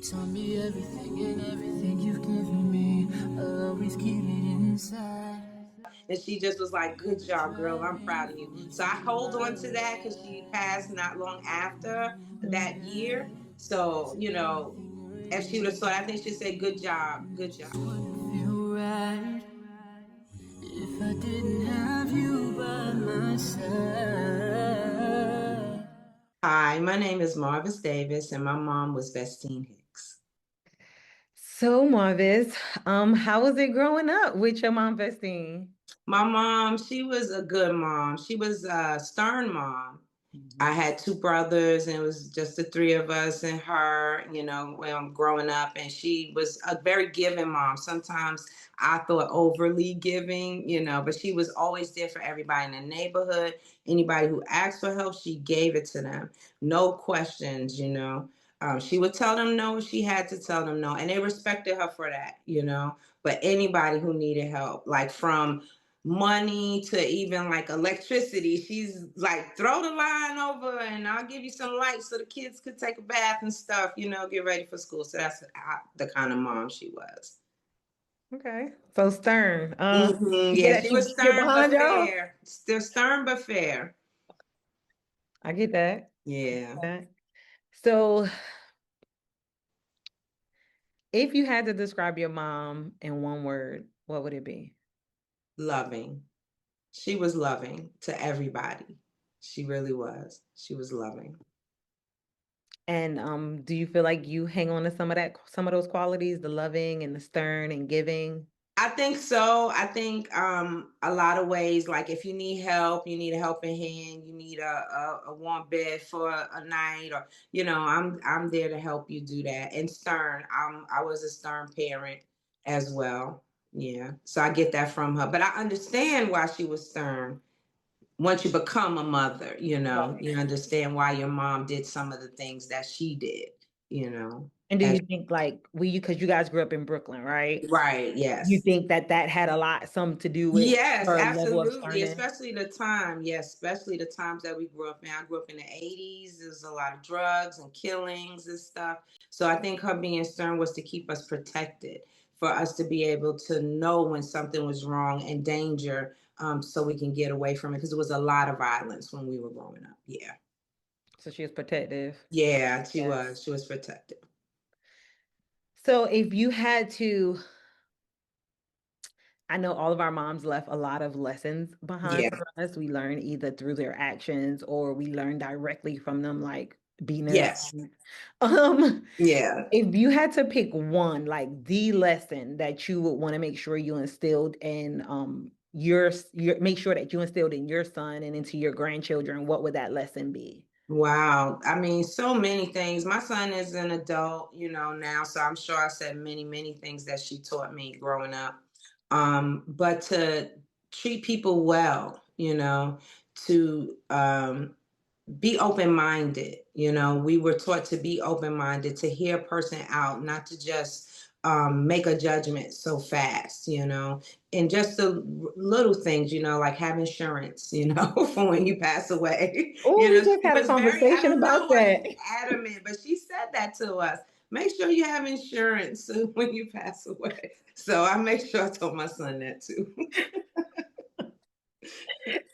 taught me everything and everything you've given me. I'll always keep it inside. And she just was like, "Good job, girl. I'm proud of you." So I hold on to that because she passed not long after that year. So, if she would have thought, I think she'd say, "Good job, good job." Wouldn't feel right if I didn't have you by my side. Hi, my name is Marvis Davis, and my mom was Vestine Hicks. So, Marvis, how was it growing up with your mom, Vestine? My mom, she was a good mom. She was a stern mom. I had two brothers, and it was just the three of us and her, when I'm growing up. And she was a very giving mom. Sometimes I thought overly giving, but she was always there for everybody in the neighborhood. Anybody who asked for help, she gave it to them. No questions. She would tell them no, she had to tell them no. And they respected her for that. But anybody who needed help, like from money to even like electricity. She's like, throw the line over and I'll give you some lights so the kids could take a bath and stuff, get ready for school. So that's the kind of mom she was. Okay, so stern. You Yeah, get that she was you're stern behind but y'all. fair. Still stern but fair. I get that. Yeah. Okay. So, if you had to describe your mom in one word, what would it be? Loving. She was loving to everybody. She really was. She was loving. And do you feel like you hang on to some of those qualities, the loving and the stern and giving? I think so. I think a lot of ways, like if you need help, you need a helping hand, you need a warm bed for a night, or I'm there to help you do that. And stern, I was a stern parent as well. Yeah, so I get that from her, but I understand why she was stern. Once you become a mother, Right. you understand why your mom did some of the things that she did. You know, And do as you think like because you guys grew up in Brooklyn, right? right, You yes. think that had a lot, some to do with Yes, her level of absolutely. sternness? Especially the time. Yes, especially the times that we grew up in. I grew up in the 80s. There's a lot of drugs and killings and stuff. So I think her being stern was to keep us protected, for us to be able to know when something was wrong and danger, so we can get away from it. Because there was a lot of violence when we were growing up. Yeah. So she was protective. Yeah, she Yes. was. She was protected. So if you had to, I know all of our moms left a lot of lessons behind Yeah. for us. We learn either through their actions or we learn directly from them, like being their Yes. son. Um, Yeah. if you had to pick one, like the lesson that you would want to make sure you instilled in your make sure that you instilled in your son and into your grandchildren, what would that lesson be? Wow. I mean, so many things. My son is an adult, now, so I'm sure I said many, many things that she taught me growing up. But to treat people well, to be open-minded. We were taught to be open-minded, to hear a person out, not to just make a judgment so fast. And just the little things, like have insurance, for when you pass away. Oh, we just She had a was very, I conversation don't know about why that. she's adamant, but she said that to us. Make sure you have insurance when you pass away. So I make sure I told my son that too.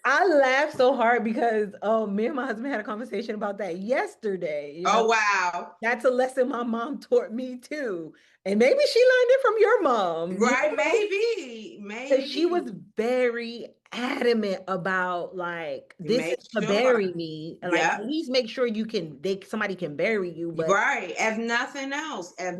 I laughed so hard because me and my husband had a conversation about that yesterday. Oh, wow. That's a lesson my mom taught me too. And maybe she learned it from your mom, Right, maybe, because she was maybe. very adamant about like this Make is to bury sure. me. And like at Yep. least make sure somebody can bury you. But Right. If nothing else, I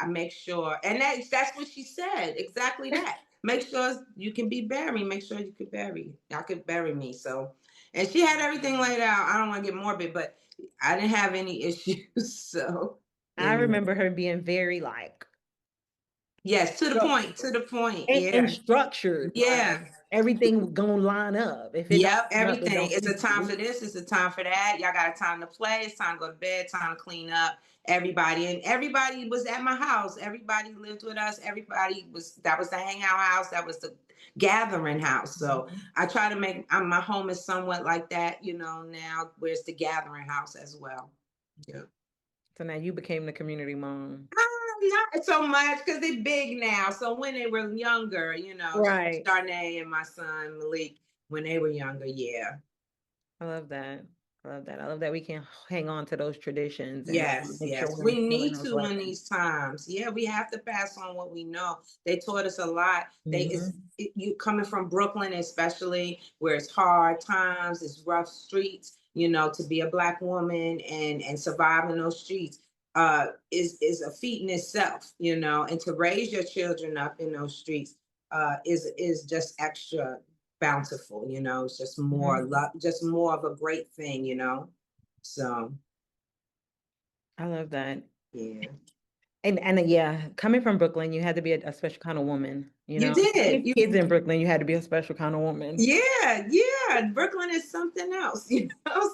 make sure. And that's what she said. Exactly that. Make sure you can be buried. Make sure you could bury. Y'all could bury me. So, and she had everything laid out. I don't want to get morbid, but I didn't have any issues. So, I you know. remember her being very like Yes, to the point. structured To the point. and Yeah. structured. Like Yeah. everything gonna line up. If it don't Yep, line up, it everything. don't It's a need time to. for this, it's a time for that. Y'all got a time to play, it's time to go to bed, time to clean up. Everybody. And everybody was at my house. Everybody lived with us. That was the hangout house. That was the gathering house. So Mhm. I try to make my home is somewhat like that, now where it's the gathering house as well. Yeah. So now you became the community mom. Not so much because they're big now. So when they were younger, Right. Darnay and my son Malik, when they were younger, yeah. I love that. I love that. I love that we can hang on to those traditions and Yes, make sure yes. we're We instilling need those to in lessons. these times. Yeah, we have to pass on what we know. They taught us a lot. Mhm. You coming from Brooklyn, especially where it's hard times, it's rough streets, to be a black woman and survive in those streets is a feat in itself, and to raise your children up in those streets is just extra bountiful, it's just more Mhm. love, just more of a great thing, So I love that. yeah. And yeah, coming from Brooklyn, you had to be a special kind of woman, You did. Raising kids in Brooklyn, you had to be a special kind of woman. Yeah, yeah. Brooklyn is something else,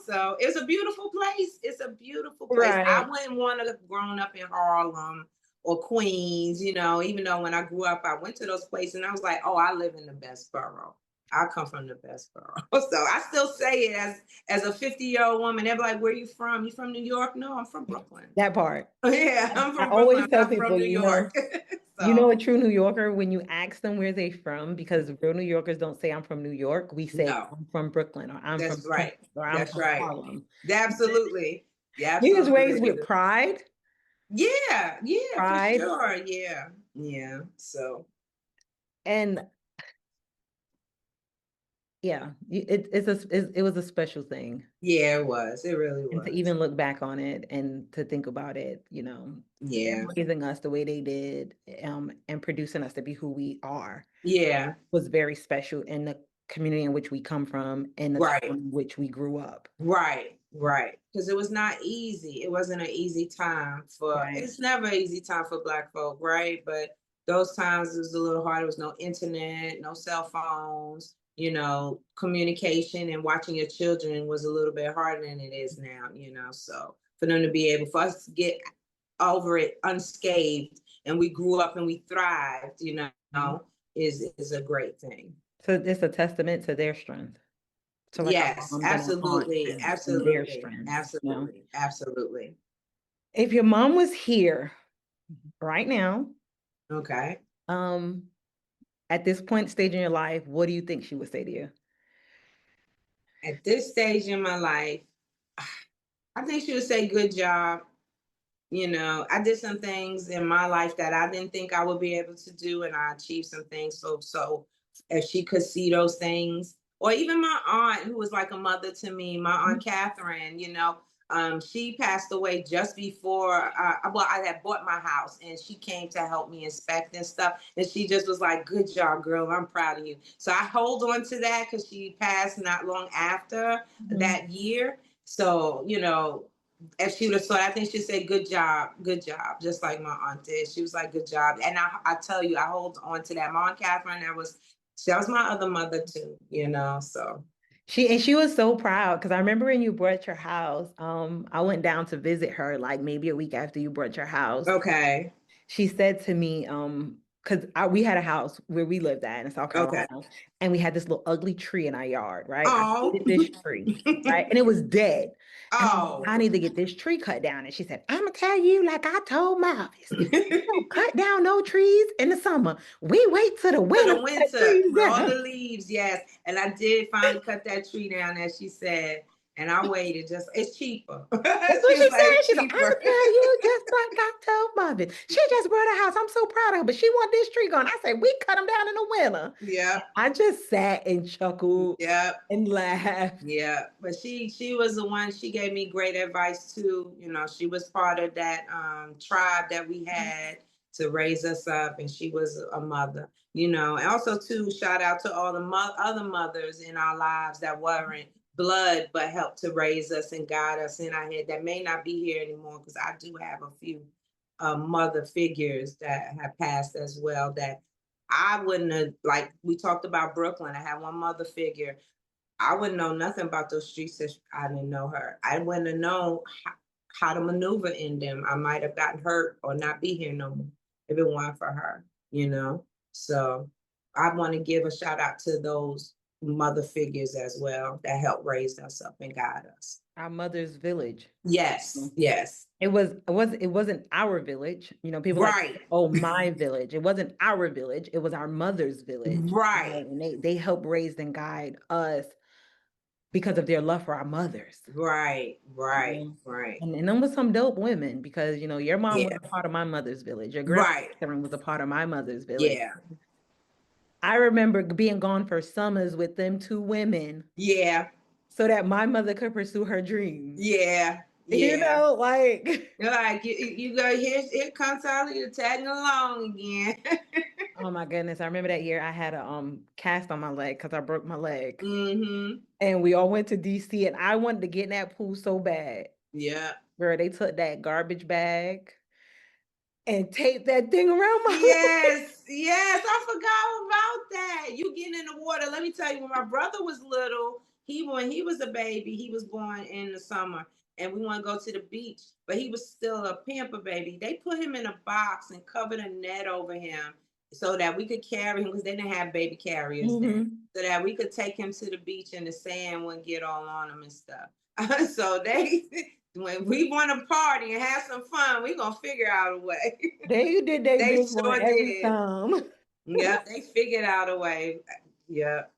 So it's a beautiful place. It's a beautiful place. I Right. wouldn't want to have grown up in Harlem or Queens, even though when I grew up, I went to those places and I was like, oh, I live in the best borough. I come from the best borough. So I still say it as a 50-year-old woman. They're like, where you from? You from New York? No, I'm from Brooklyn. That part. Yeah, I'm I from Brooklyn. always I'm tell not people, from New York. So a true New Yorker when you ask them where they from, because real New Yorkers don't say I'm from New York. We say no, I'm from Brooklyn or I'm from that's Queens right. or I'm That's from right. Harlem. Absolutely. Yeah, You was absolutely. raised with pride, Yeah, yeah, for pride, sure. Yeah. Yeah. So and yeah, it was a special thing. yeah, it was. It really And to was. even look back on it and to think about it, them Yeah. raising us the way they did, and producing us to be who we are Yeah. was very special in the community in which we come from and the time Right. in which we grew up. Right. Right. Because it was not easy. It wasn't an easy time Right. it's never an easy time for Black folk, right? But those times it was a little hard. There was no internet, no cell phones, communication and watching your children was a little bit harder than it is now, So for them to be able, for us to get over it unscathed and we grew up and we thrived, Mhm. is a great thing. So it's a testament to their strength, to like our Yes, moms and our aunts absolutely, and their absolutely, strengths. absolutely, absolutely. If your mom was here right now, Okay. um, at this point stage in your life, what do you think she would say to you? At this stage in my life, I think she would say, good job. I did some things in my life that I didn't think I would be able to do, and I achieved some things. So if she could see those things, or even my aunt, who was like a mother to me, my aunt Catherine, she passed away just before. Well, I had bought my house, and she came to help me inspect and stuff. And she just was like, "Good job, girl. I'm proud of you." So I hold on to that because she passed not long after Mhm. that year. So if she would have saw it, I think she'd say, good job, just like my aunt did. She was like, good job. And I tell you, I hold on to that. My aunt Catherine, that was my other mother too, so. She was so proud because I remember when you bought your house, I went down to visit her like maybe a week after you bought your house. Okay. She said to me, because we had a house where we lived at in South Okay. Carolina, and we had this little ugly tree in our yard, right? I Oh. hated this tree, right? And it was dead. And I'm like, Oh. I need to get this tree cut down. And she said, I'm gonna tell you, like I told Marvis, we don't cut down no trees in the summer. We wait till the For winter the to cut winter trees with all the down. leaves, yes. And I did finally cut that tree down, as she said. And I waited, it's cheaper. That's what She was she like, said. it's She's like, I'm cheaper. gonna tell you just like I told Marvin. She just brought a house. I'm so proud of her, but she want this tree gone. I said, we cut them down in the winter. Yeah. I just sat and chuckled Yeah. and laughed. Yeah, but she was the one. She gave me great advice too. She was part of that tribe that we had to raise us up, and she was a mother. And also too, shout out to all the other mothers in our lives that weren't blood but helped to raise us and guide us in our head that may not be here anymore, because I do have a few mother figures that have passed as well that I wouldn't have, like we talked about Brooklyn. I had one mother figure. I wouldn't know nothing about those streets if I didn't know her. I wouldn't have known how to maneuver in them. I might have gotten hurt or not be here no more if it weren't for her. So I want to give a shout out to those mother figures as well that helped raise us up and guide us. Our mother's village. Yes, yes. It wasn't our village. People like, Right, oh, my village. It wasn't our village. It was our mother's village. right, And they help raise and guide us because of their love for our mothers. right, right, Mhm. right. And them was some dope women because your mom was Yeah, a part of my mother's village. Your grandma right. Catherine was a part of my mother's village. Yeah, I remember being gone for summers with them two women yeah, so that my mother could pursue her dreams. yeah, yeah. Like You're like, you go, here comes Sally tagging along again. oh my goodness. I remember that year I had a cast on my leg because I broke my leg. Mm-hmm. And we all went to DC and I wanted to get in that pool so bad. Yeah. Girl, they took that garbage bag and taped that thing around my leg. Yes, yes, I forgot about that. You getting in the water. Let me tell you, when my brother was little, when he was a baby, he was born in the summer, and we want to go to the beach, but he was still a pamper baby. They put him in a box and covered a net over him so that we could carry him because they didn't have baby carriers then. Mhm. So that we could take him to the beach and the sand wouldn't get all on him and stuff. So they when we want to party and have some fun, we gonna figure out a way. They did their They big one sure every did. time. Yep, they figured out a way. Yep.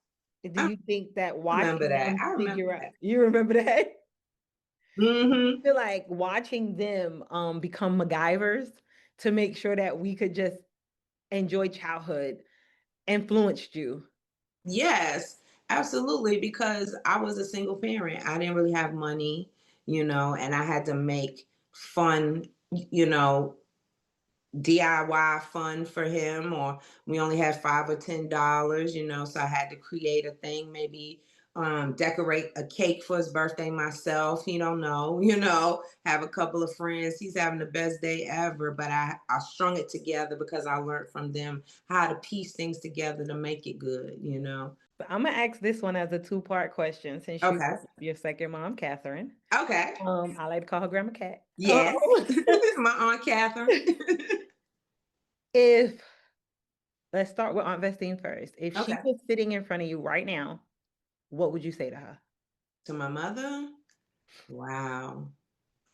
Do I you think that remember watching that. them I remember figure out, that. you remember that? Mm-hmm. I feel like watching them become MacGyvers to make sure that we could just enjoy childhood influenced you. Yes, absolutely. Because I was a single parent. I didn't really have money, and I had to make fun, you know, DIY fun for him, or we only had $5 or $10, so I had to create a thing, maybe decorate a cake for his birthday myself. He don't know, have a couple of friends. He's having the best day ever, but I strung it together because I learned from them how to piece things together to make it good. But I'm gonna ask this one as a two-part question since you Okay. brought up your second mom, Catherine. Okay. I like to call her Grandma Cat. Yes. My Aunt Catherine. If let's start with Aunt Vestine first. If she Okay. was sitting in front of you right now, what would you say to her? To my mother, wow.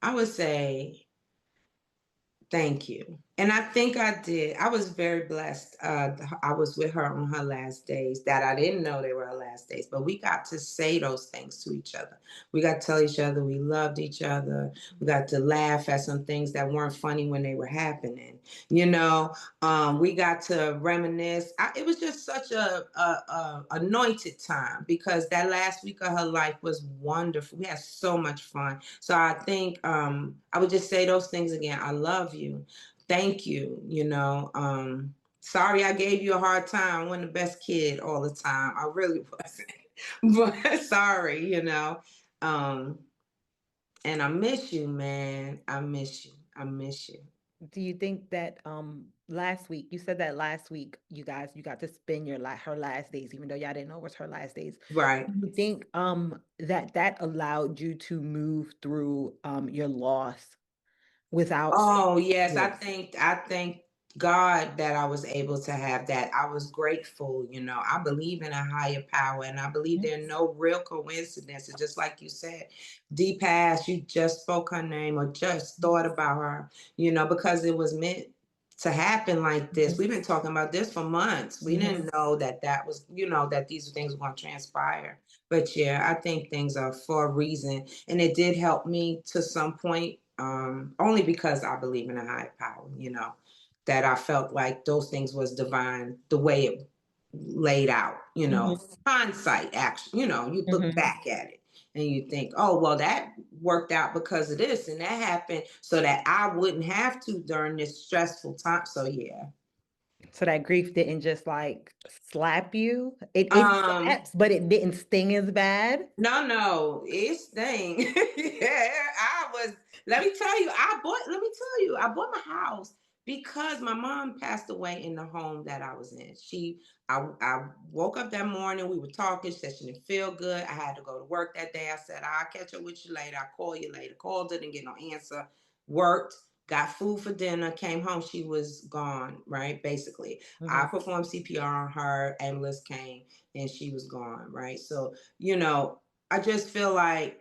I would say thank you. And I think I did. I was very blessed. I was with her on her last days that I didn't know they were her last days, but we got to say those things to each other. We got to tell each other we loved each other. We got to laugh at some things that weren't funny when they were happening. We got to reminisce. It was just such a anointed time because that last week of her life was wonderful. We had so much fun. So I think I would just say those things again. I love you. Thank you. Sorry I gave you a hard time. I wasn't the best kid all the time. I really wasn't. But sorry. Um, and I miss you, man. I miss you. I miss you. Do you think that last week, you said that last week you got to spend her last days, even though y'all didn't know it was her last days. Right. Do you think that allowed you to move through your loss without Oh yes, I yes. think I thank God that I was able to have that. I was grateful. I believe in a higher power, and I believe there are no real coincidences. Just like you said, deep past, you just spoke her name or just thought about her. Because it was meant to happen like this. We've been talking about this for months. We Mhm. didn't know that was, that these things were going to transpire. But yeah, I think things are for a reason, and it did help me to some point, only because I believe in a higher power, that I felt like those things was divine the way it laid out. Mhm. Hindsight, actually, you look Mhm. back at it and you think, oh, well, that worked out because of this and that happened so that I wouldn't have to during this stressful time. So yeah. So that grief didn't just like slap you. It Um, slaps, but it didn't sting as bad. No, it's thing. Yeah, I was. Let me tell you, I bought my house because my mom passed away in the home that I was in. I woke up that morning. We were talking. She said she didn't feel good. I had to go to work that day. I said I'll catch up with you later. I'll call you later. Called, didn't get no answer. Worked. Got food for dinner. Came home. She was gone. Right, basically. I Mhm. performed CPR on her. Ambulance came and she was gone. Right. So I just feel like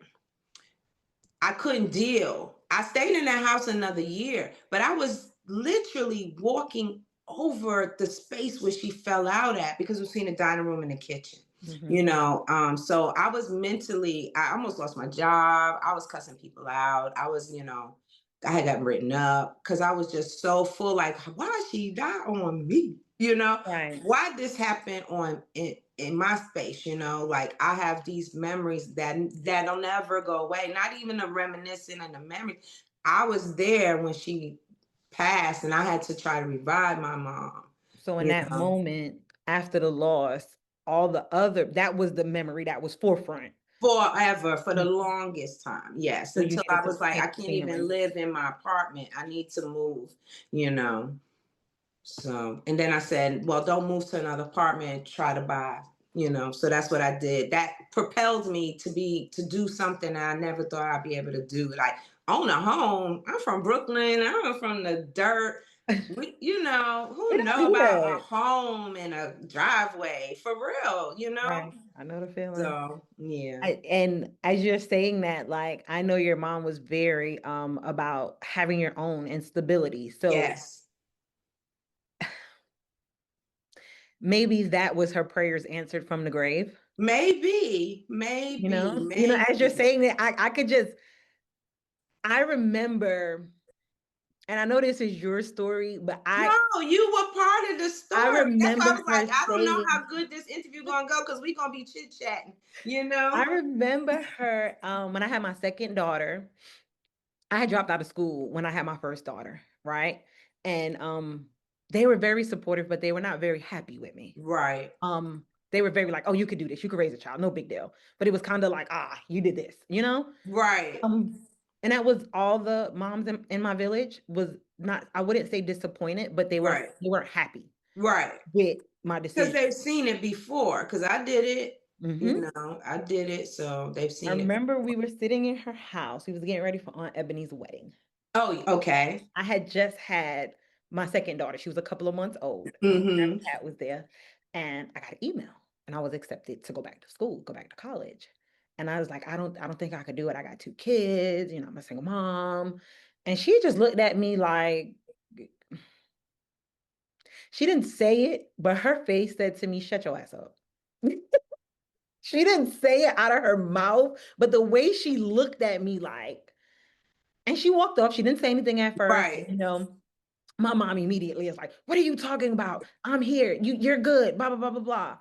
I couldn't deal. I stayed in that house another year, but I was literally walking over the space where she fell out at because we're seeing the dining room and the kitchen. So I was mentally, I almost lost my job. I was cussing people out. I had gotten written up because I was just so full, like, why she die on me? Right. Why this happened in my space, like I have these memories that'll never go away, not even a reminiscing and a memory. I was there when she passed and I had to try to revive my mom, So in you that know, moment, after the loss, all the other, that was the memory that was forefront. forever, for the longest time. Yes. So you Until needed I to was like, I take can't even parents. live in my apartment. I need to move, you know. So, and then I said, well, don't move to another apartment, try to buy, So that's what I did. That propelled me to do something that I never thought I'd be able to do. Like own a home. I'm from Brooklyn. I'm from the dirt. We Who don't know do about a that. home and a driveway for real. Right. I know the feeling. So yeah. And as you're saying that, like, I know your mom was very about having your own and stability. So Yes. maybe that was her prayers answered from the grave. Maybe, As you're maybe. saying that, I could just, I remember, and I know this is your story, but No, you were part of the I story. That's why I remember was her like, I don't know saying, how good this interview gonna go because we gonna be chit chatting, I remember her when I had my second daughter. I had dropped out of school when I had my first daughter, right? And they were very supportive, but they were not very happy with me. Right, They were very like, "Oh, you could do this. You could raise a child. No big deal." But it was kind of like, "Ah, you did this." right, And that was all the moms in my village was not, I wouldn't say disappointed, but right, they weren't happy right. with my Because decision. they've seen it before. Because I did it, Hmm. I did it, so they've I seen it. remember we were sitting in her house. We was getting ready for Aunt Ebony's wedding. Oh, okay. I had just had my second daughter. She was a couple of months old, and Grandma Mm-hmm. Cat was there. And I got an email, and I was accepted to go back to school, go back to college. And I was like, I don't think I could do it. I got two kids, I'm a single mom. And she just looked at me like, she didn't say it, but her face said to me, "Shut your ass up." She didn't say it out of her mouth, but the way she looked at me like, and she walked off. She didn't say anything at first, Right. my mom immediately is like, "What are you talking about? I'm here. You're good." Blah blah blah blah blah.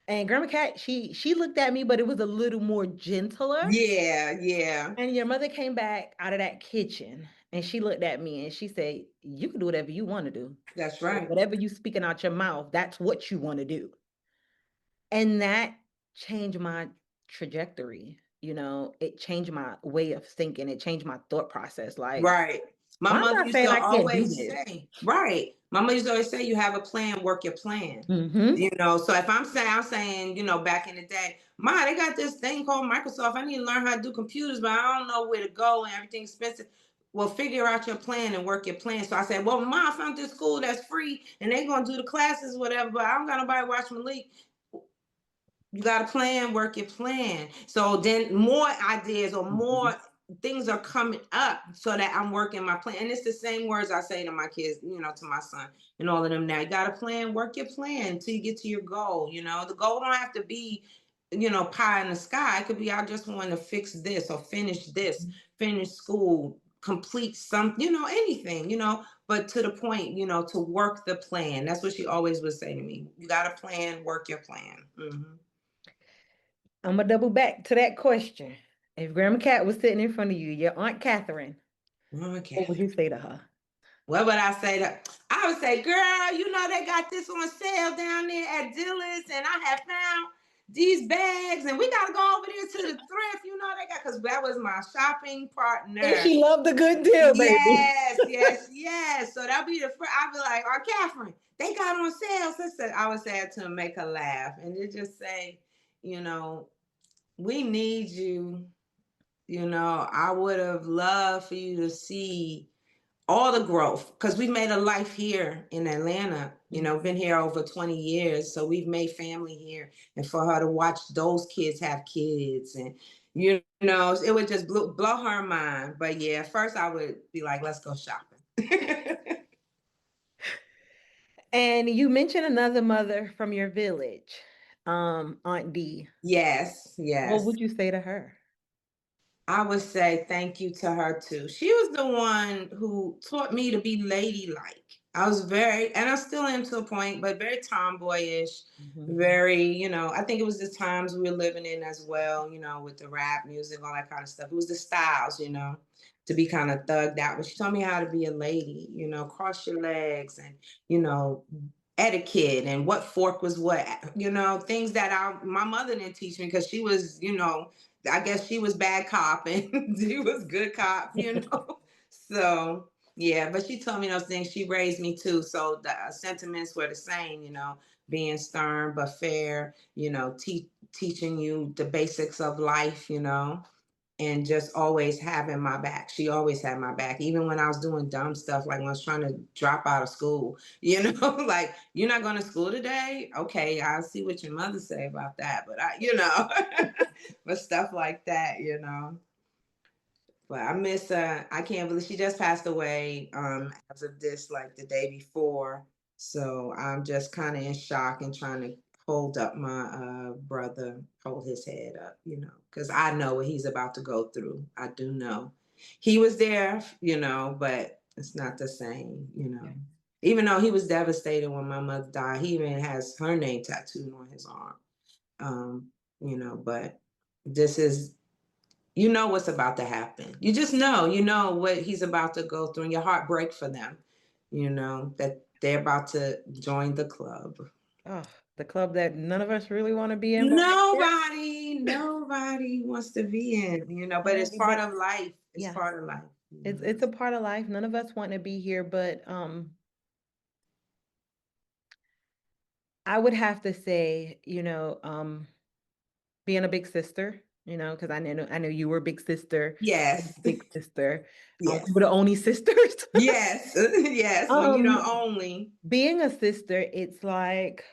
And Grandma Cat, she looked at me, but it was a little more gentler. Yeah, yeah. And your mother came back out of that kitchen, and she looked at me and she said, "You can do whatever you want to do. That's right. Whatever you speaking out your mouth, that's what you want to do." And that changed my trajectory. It changed my way of thinking. It changed my thought process. Like, Right. My why am mother I used saying to I can't do always this? say, right. My mother used to always say, you have a plan, work your plan. Mm-hmm. So if I'm saying, back in the day, they got this thing called Microsoft. I need to learn how to do computers, but I don't know where to go and everything's expensive. Well, figure out your plan and work your plan. So I said, well, I found this school that's free and they're going to do the classes, whatever, but I don't got nobody watch Malik. You got a plan, work your plan. So then more ideas or Mm-hmm. more things are coming up so that I'm working my plan. And it's the same words I say to my kids, to my son and all of them now. You got a plan, work your plan until you get to your goal. The goal don't have to be, pie in the sky. It could be, I just want to fix this or finish school, complete anything, but to the point, to work the plan. That's what she always would say to me. You got a plan, work your plan. Mm-hmm. I'm gonna double back to that question. If Grandma Cat was sitting in front of you, your Aunt Catherine, what Okay. would you say to her? What would I say to? I would say, girl, they got this on sale down there at Dillard's, and I have found these bags, and we gotta go over there to the thrift. They got because that was my shopping And partner. she loved a good deal, baby. Yes, yes, yes. So that'd be the first. I'd be like, "Oh, Catherine, they got on sale." Sister, I would say it to make her laugh, and to just say, you know, we need you. I would have loved for you to see all the growth because we made a life here in Atlanta. Been here over 20 years. So we've made family here. And for her to watch those kids have kids and, You know, it would just blow her mind. But yeah, first I would be like, let's go shopping. And you mentioned another mother from your village, Aunt D. Yes, What yes. would you say to her? I would say thank you to her too. She was the one who taught me to be ladylike. I was very, and I still am to a point, but very tomboyish, Mhm. very, I think it was the times we were living in as well, with the rap music, all that kind of stuff. It was the styles, to be kind of thugged out. But she taught me how to be a lady, cross your legs and, you know, etiquette and what fork was what, things that my mother didn't teach me because she was, I guess she was bad cop and she was good cop. So yeah, but she told me those things. She raised me too. So the sentiments were the same, being stern but fair, teaching you the basics of life, and just always having my back. She always had my back, even when I was doing dumb stuff, like when I was trying to drop out of school, like, you're not going to school today? Okay, I'll see what your mother say about that. But but stuff like that. But I miss I can't believe she just passed away as of this, like the day before. So I'm just kind of in shock and trying to hold up my brother, hold his head up, because I know what he's about to go through. I do know. He was there, but it's not the same. Yeah. Even though he was devastated when my mother died, he even has her name tattooed on his arm. But this is what's about to happen. You just know what he's about to go through, and your heart breaks for them, that they're about to join the club. Oh, the club that none of us really want to be in, but Nobody wants to be in, but it's part but of life. It's yes, part of life. it's a part of life. None of us want to be here, but I would have to say, being a big sister, because I know you were a big sister, Yes. big sister. Yes. We were the only sisters. Yes. Yes. When you don't Um, only. being a sister, it's like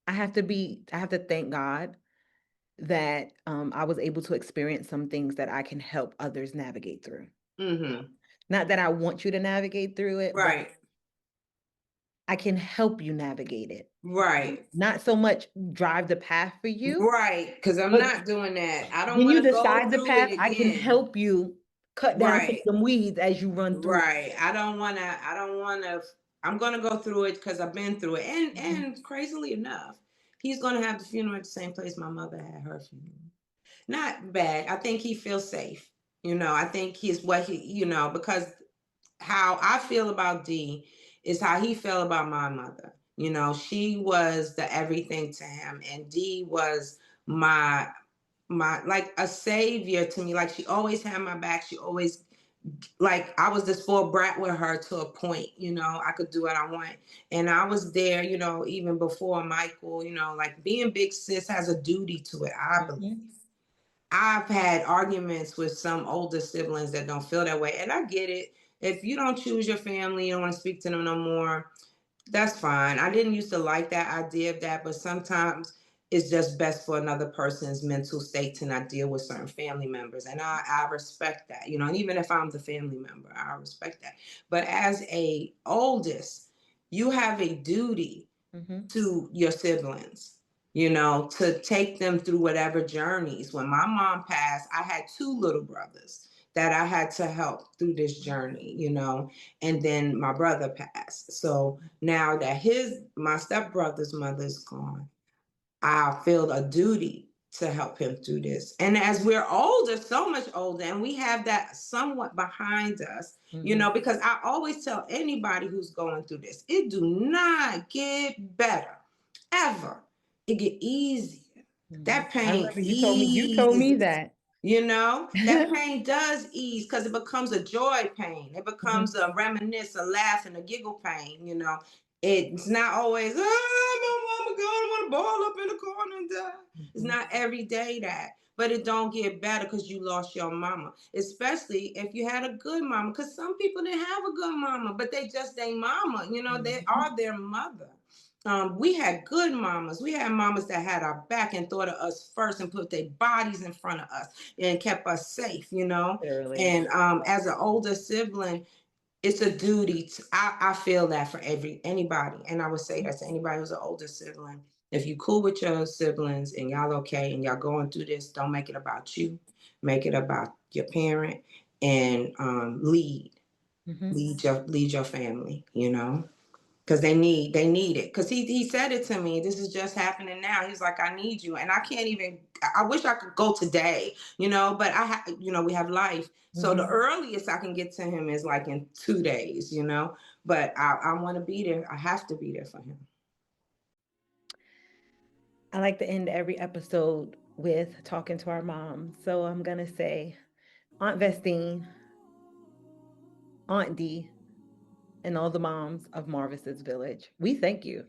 I have to thank God that I was able to experience some things that I can help others navigate through. Mm-hmm. Not that I want you to navigate through it, but Right. I can help you navigate it. Right. Not so much drive the path for you, Right. Because I'm but not doing that. I don't when you want to go decide the through it path, I can again. help you cut down some of Right. them weeds as you run through it. Right. I don't wanna I'm gonna go through it because I've been through it. And Mhm. and crazily enough, he's gonna have the funeral at the same place my mother had her funeral. Not bad. I think he feels safe. I think he's what because how I feel about D is how he felt about my mother. She was the everything to him, and D was my like a savior to me. Like, she always had my back. She always, like, I was the spoiled brat with her to a point. I could do what I want, and I was there. Even before Michael. Like, being big sis has a duty to it, I believe. Mhm. I've had arguments with some older siblings that don't feel that way, and I get it. If you don't choose your family, you don't want to speak to them no more, that's fine. I didn't used to like that idea of that, but sometimes it's just best for another person's mental state to not deal with certain family members. And I respect that, and even if I'm the family member, I respect that. But as a oldest, you have a duty Mhm. to your siblings, to take them through whatever journeys. When my mom passed, I had two little brothers that I had to help through this journey, and then my brother passed. So now that my stepbrother's mother's gone, I feel a duty to help him through this. And as we're older, so much older, and we have that somewhat behind us, Mhm. because I always tell anybody who's going through this, it do not get better, ever. It get easier. Mhm. That I pain remember you told me eases. that. That pain does ease because it becomes a joy pain. It becomes Mhm. a reminisce, a laugh, and a giggle pain. It's not always, my mama gone, I want to ball up in the corner and die. It's Mhm. not every day that, but it don't get better because you lost your mama. Especially if you had a good mama, because some people didn't have a good mama, but they just ain't mama. They Mhm. are their mother. We had good mamas. We had mamas that had our back and thought of us first and put their bodies in front of us and kept us safe, you know. Literally. And as an older sibling, it's a duty. I feel that for anybody, and I would say that to anybody who's an older sibling. If you cool with your siblings and y'all okay and y'all going through this, don't make it about you. Make it about your parent and lead your family. You know, because they need it. Because he said it to me. This is just happening now. He's like, I need you, and I can't even. I wish I could go today, you know, but we have life. So the earliest I can get to him is like in 2 days, you know. But I want to be there. I have to be there for him. I like to end every episode with talking to our mom. So I'm going to say, Aunt Vestine, Aunt D, and all the moms of Marvis's village, we thank you.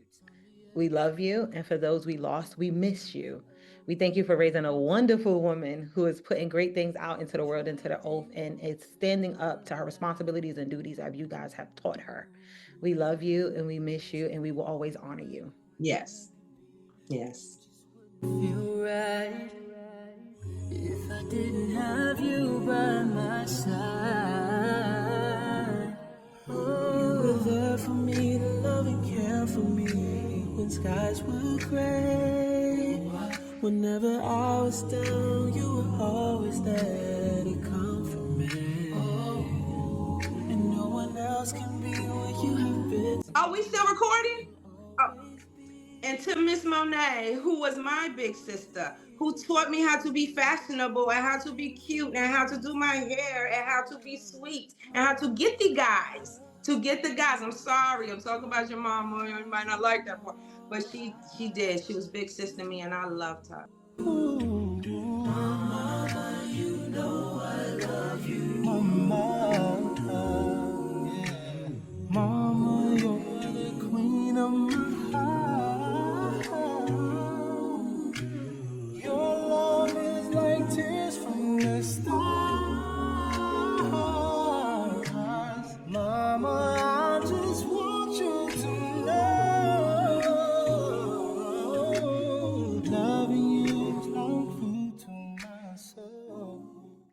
We love you. And for those we lost, we miss you. We thank you for raising a wonderful woman who is putting great things out into the world, into the earth, and is standing up to her responsibilities and duties as you guys have taught her. We love you and we miss you, and we will always honor you. Yes. Yes. Feel right if I didn't have you by my side. Oh, you were there for me to love and care for me when skies were gray. Whenever I was down, you were always there to comfort me. Oh, and no one else can be what you have been. Are we still recording? Oh. And to Miss Monet, who was my big sister, who taught me how to be fashionable and how to be cute and how to do my hair and how to be sweet and how to get the guys. I'm sorry, I'm talking about your mom. You might not like that part, but she did. She was big sister to me, and I loved her. Ooh, Mama, you know I love you. Mama, yeah. Mama, you're the queen of my heart. Your love is like tears from the stars. Mama,